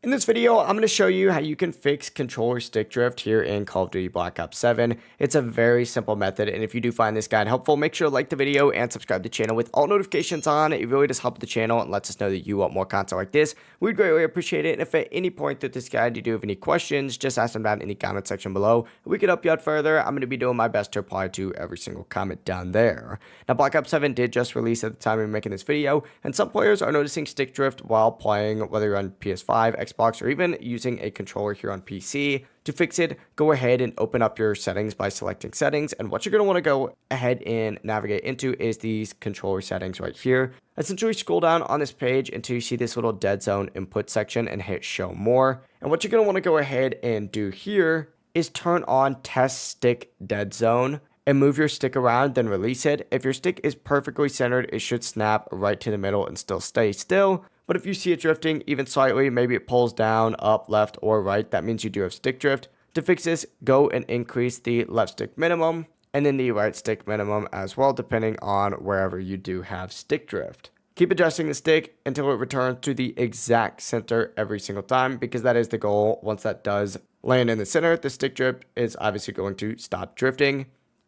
In this video, I'm going to show you how you can fix controller stick drift here in Call of Duty Black Ops 7. It's a very simple method, and if you do find this guide helpful, make sure to like the video and subscribe to the channel with all notifications on. It really does help the channel and lets us know that you want more content like this. We'd greatly appreciate it, and if at any point through this guide you do have any questions, just ask them down in the comment section below. We could help you out further. I'm going to be doing my best to reply to every single comment down there. Now, Black Ops 7 did just release at the time of making this video, and some players are noticing stick drift while playing, whether you're on PS5, Xbox, or even using a controller here on PC. To fix it, go ahead and open up your settings by selecting settings, and what you're going to want to go ahead and navigate into is these controller settings right here. Essentially scroll down on this page until you see this little dead zone input section and hit show more. And what you're going to want to go ahead and do here is turn on test stick dead zone and move your stick around, then release it. If your stick is perfectly centered, it should snap right to the middle and still stay still. But if you see it drifting even slightly, maybe it pulls down, up, left, or right, that means you do have stick drift. To fix this, go and increase the left stick minimum and then the right stick minimum as well, depending on wherever you do have stick drift. Keep adjusting the stick until it returns to the exact center every single time, because that is the goal. Once that does land in the center, the stick drift is obviously going to stop drifting,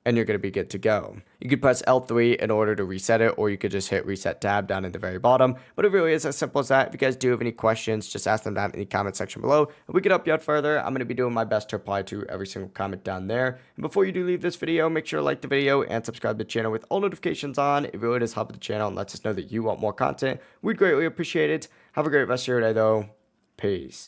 and you're going to be good to go. You could press L3 in order to reset it, or you could just hit reset tab down at the very bottom, but it really is as simple as that. If you guys do have any questions, just ask them down in the comment section below, and we can help you out further. I'm going to be doing my best to reply to every single comment down there. And before you do leave this video, make sure to like the video and subscribe to the channel with all notifications on. It really does help the channel and lets us know that you want more content. We'd greatly appreciate it. Have a great rest of your day though. Peace.